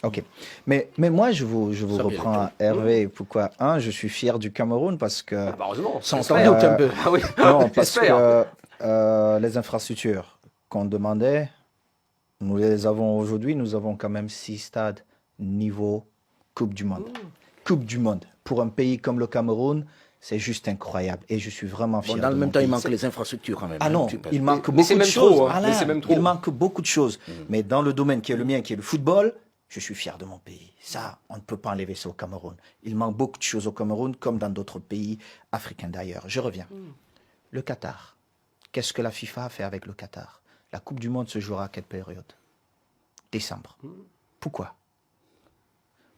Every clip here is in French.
Ok. Mais moi, je vous Ça vient reprends, tout. Hervé. Pourquoi? Je suis fier du Cameroun parce que, Ah bah heureusement, Sans j'espère. doute un peu. Ah oui, non, parce j'espère. que les infrastructures qu'on demandait, nous les avons aujourd'hui. Nous avons quand même 6 stades niveau Coupe du Monde. Coupe du Monde. Pour un pays comme le Cameroun, c'est juste incroyable. Et je suis vraiment Bon, fier dans de le mon même temps, il pays. manque les infrastructures quand même. Ah hein, non, tu peux- il manque Mais beaucoup c'est de même choses. trop, hein. Alain. Mais c'est même trop. Il manque beaucoup de choses. Mais dans le domaine qui est le mien, qui est le football, je suis fier de mon pays. Ça, on ne peut pas enlever ça au Cameroun. Il manque beaucoup de choses au Cameroun, comme dans d'autres pays africains d'ailleurs. Je reviens. Le Qatar. Qu'est-ce que la FIFA a fait avec le Qatar? La Coupe du Monde se jouera à quelle période? Décembre. Pourquoi?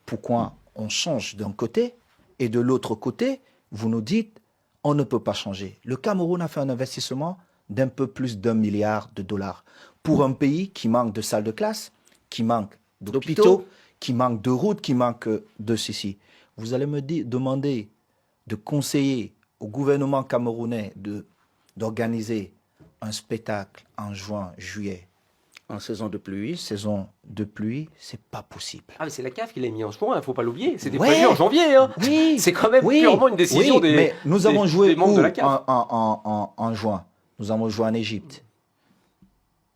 Pourquoi on change d'un côté et de l'autre côté, vous nous dites, on ne peut pas changer. Le Cameroun a fait un investissement d'un peu plus d'1 milliard de dollars pour un pays qui manque de salles de classe, qui manque d'hôpitaux, qui manque de routes, qui manque de ceci. Vous allez me demander de conseiller au gouvernement camerounais d'organiser un spectacle en juin, juillet, En saison de pluie. saison de pluie, c'est pas possible. Ah mais c'est la CAF qui l'a mis en juin, il faut pas l'oublier. C'était Ouais. prévu en janvier. Hein. Oui, C'est quand même oui, purement une décision oui, des, mais nous avons des joué membres où de la CAF. en juin? Nous avons joué en Égypte.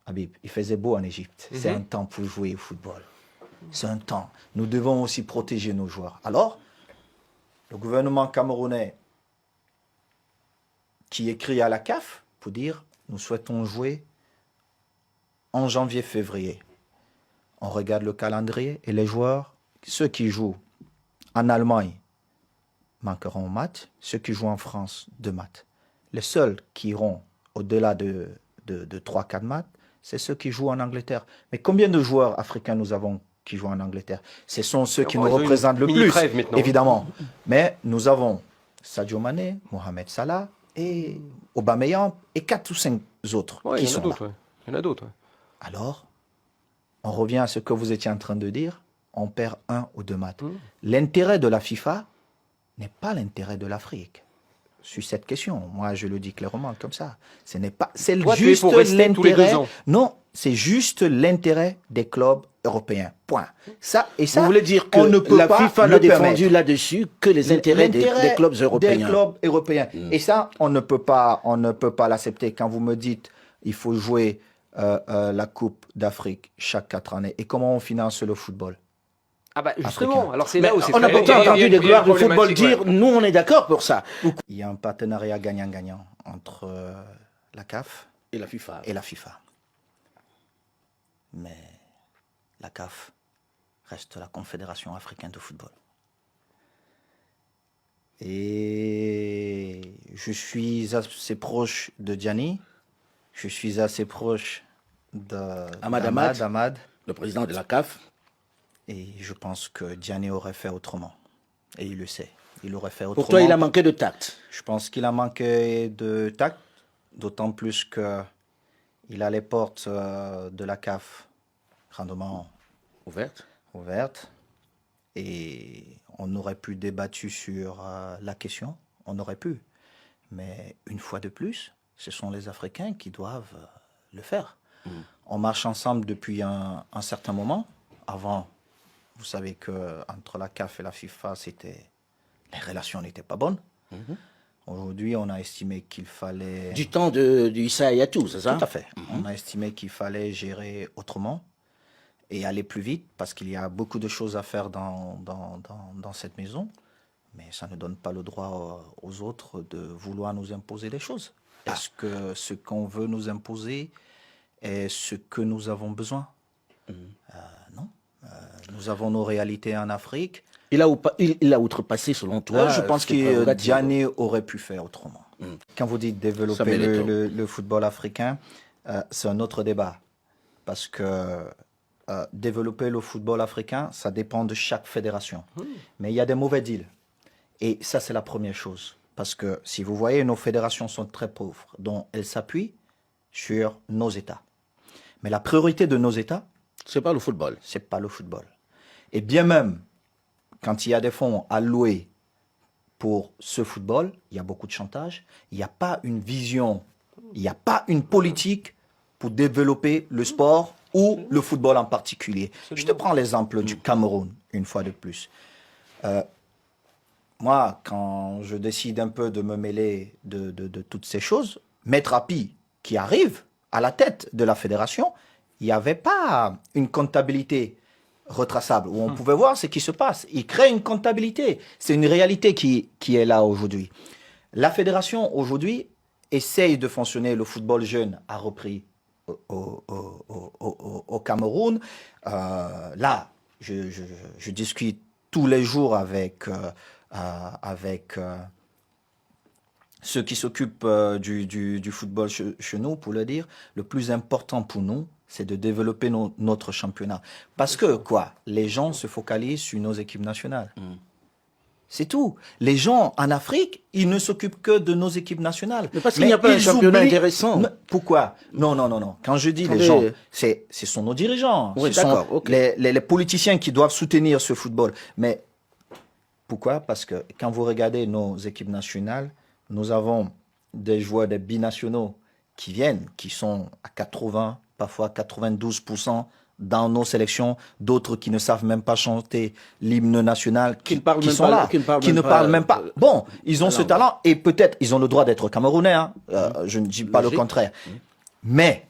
Habib, il faisait beau en Égypte. C'est un temps pour jouer au football. C'est un temps. Nous devons aussi protéger nos joueurs. Alors, le gouvernement camerounais qui écrit à la CAF pour dire nous souhaitons jouer en janvier-février. On regarde le calendrier et les joueurs, ceux qui jouent en Allemagne, manqueront au match, ceux qui jouent en France, 2 matchs. Les seuls qui iront au-delà de 3-4 matchs, c'est ceux qui jouent en Angleterre. Mais combien de joueurs africains nous avons qui jouent en Angleterre? Ce sont ceux qui encore, nous ils ont une représentent le plus, mini-trêve maintenant. évidemment. Mais nous avons Sadio Mané, Mohamed Salah et Aubameyang et 4 ou 5 autres Ouais, qui il y en a sont là. d'autres. Ouais. Il y en a d'autres. Ouais. Alors, on revient à ce que vous étiez en train de dire, on perd 1 ou 2 matchs. L'intérêt de la FIFA n'est pas l'intérêt de l'Afrique. Sur cette question, moi je le dis clairement comme ça. Ce n'est pas, c'est Toi, tu es juste pour rester tous les 2 l'intérêt. ans. Non, c'est juste l'intérêt des clubs européens. Point. Ça et ça. Vous voulez dire que on ne peut la pas FIFA le n'a défendu permettre. là-dessus que les intérêts des clubs européens. Des clubs européens. Et ça, on ne peut pas l'accepter. Quand vous me dites, il faut jouer la Coupe d'Afrique chaque 4 années. Et comment on finance le football? Ah bah justement, Africain. alors c'est Mais là où c'est on a très- pourtant il y a entendu une- des il y a une gloires du football problématique, dire ouais. nous on est d'accord pour ça. Il y a un partenariat gagnant-gagnant entre la CAF Et la FIFA. et la FIFA. Mais la CAF reste la Confédération africaine de football. Et je suis assez proche de Gianni, je suis assez proche Ahmad. d'Ahmad, Le président de la CAF. et je pense que Gianni aurait fait autrement. Et il le sait. Il aurait fait autrement. Pour toi, il a manqué de tact. Je pense qu'il a manqué de tact, d'autant plus que il a les portes de la CAF grandement Ouverte. ouvertes et on aurait pu débattre sur la question, on aurait pu. Mais une fois de plus, ce sont les Africains qui doivent le faire. On marche ensemble depuis un certain moment. Avant, vous savez que entre la CAF et la FIFA, les relations n'étaient pas bonnes. Aujourd'hui, on a estimé qu'il fallait... Du temps du Issa Hayatou, c'est ça? Tout à fait. On a estimé qu'il fallait gérer autrement et aller plus vite parce qu'il y a beaucoup de choses à faire dans cette maison. Mais ça ne donne pas le droit aux autres de vouloir nous imposer des choses. Est-ce que ce qu'on veut nous imposer est ce que nous avons besoin? Non. Nous avons nos réalités en Afrique. Il a outrepassé, selon toi. Je pense ses que prérogatives. Gianni aurait pu faire autrement. Quand vous dites Ça développer mérite. le football africain, c'est un autre débat. Parce que développer le football africain, ça dépend de chaque fédération. Mais il y a des mauvais deals. Et ça, c'est la première chose. Parce que si vous voyez, nos fédérations sont très pauvres. Donc, elles s'appuient sur nos États. Mais la priorité de nos États, C'est pas le football. c'est pas le football. Et bien même, quand il y a des fonds alloués pour ce football, il y a beaucoup de chantage. Il n'y a pas une vision, il n'y a pas une politique pour développer le sport ou le football en particulier. Je te prends l'exemple du Cameroun, une fois de plus. Moi, quand je décide un peu de me mêler de toutes ces choses, Maître Api, qui arrive à la tête de la fédération, il n'y avait pas une comptabilité retraçable où on pouvait voir ce qui se passe. Il crée une comptabilité. C'est une réalité qui est là aujourd'hui. La fédération, aujourd'hui, essaye de fonctionner. Le football jeune a repris au Cameroun. Là, je discute tous les jours avec ceux qui s'occupent du football chez nous, pour le dire. Le plus important pour nous, c'est de développer notre championnat. Parce que, les gens se focalisent sur nos équipes nationales. C'est tout. Les gens en Afrique, ils ne s'occupent que de nos équipes nationales. Mais parce qu'il n'y a pas un championnat intéressant. Pourquoi? Non. Quand je dis les gens, ce sont nos dirigeants. Oui, ce sont okay. les politiciens qui doivent soutenir ce football. Mais pourquoi? Parce que quand vous regardez nos équipes nationales, nous avons des joueurs des binationaux qui viennent, qui sont à 80, parfois 92% dans nos sélections, d'autres qui ne savent même pas chanter l'hymne national, qui sont là, qui ne parlent même pas. Bon, ils ont ce talent et peut-être ils ont le droit d'être camerounais, hein. Je ne dis pas le contraire. Mais,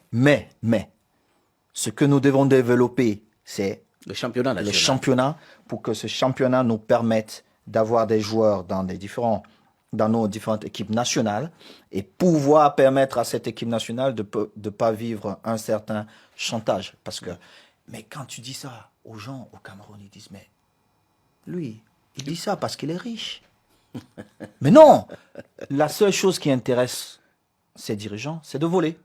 ce que nous devons développer, c'est le championnat national. Le championnat, pour que ce championnat nous permette d'avoir des joueurs dans nos différentes équipes nationales et pouvoir permettre à cette équipe nationale de ne pas vivre un certain chantage. Mais quand tu dis ça aux gens au Cameroun, ils disent, mais lui, il dit ça parce qu'il est riche. Mais non, la seule chose qui intéresse ces dirigeants, c'est de voler.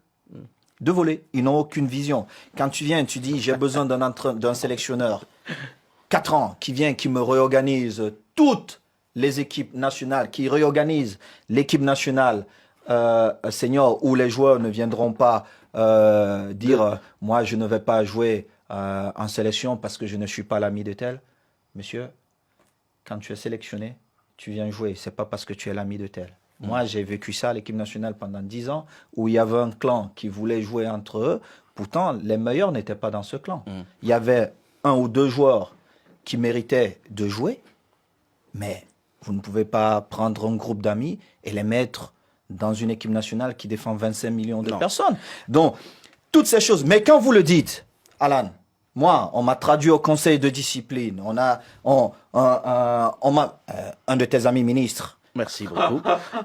De voler. Ils n'ont aucune vision. Quand tu viens, tu dis, j'ai besoin d'un sélectionneur, 4 ans, qui vient, qui me réorganise toutes les équipes nationales, qui réorganisent l'équipe nationale senior, où les joueurs ne viendront pas dire moi je ne vais pas jouer en sélection parce que je ne suis pas l'ami de tel. Monsieur, quand tu es sélectionné, tu viens jouer, c'est pas parce que tu es l'ami de tel. Moi, j'ai vécu ça à l'équipe nationale pendant 10 ans, où il y avait un clan qui voulait jouer entre eux. Pourtant, les meilleurs n'étaient pas dans ce clan. Il y avait 1 ou 2 joueurs qui méritaient de jouer, mais vous ne pouvez pas prendre un groupe d'amis et les mettre dans une équipe nationale qui défend 25 millions de personnes. Donc, toutes ces choses. Mais quand vous le dites, Alan, moi, on m'a traduit au conseil de discipline. Un de tes amis ministres. Merci beaucoup.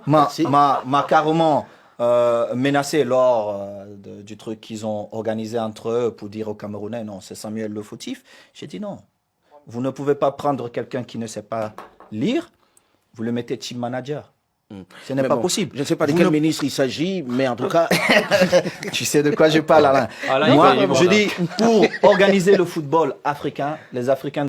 m'a carrément menacé lors du truc qu'ils ont organisé entre eux pour dire aux Camerounais, non, c'est Samuel le fautif. J'ai dit non. Vous ne pouvez pas prendre quelqu'un qui ne sait pas lire, vous le mettez team manager. Ce n'est pas possible. Je ne sais pas de quel ministre il s'agit, mais en tout cas... Tu sais de quoi je parle, Alain. Moi, je dis, pour organiser le football africain, les Africains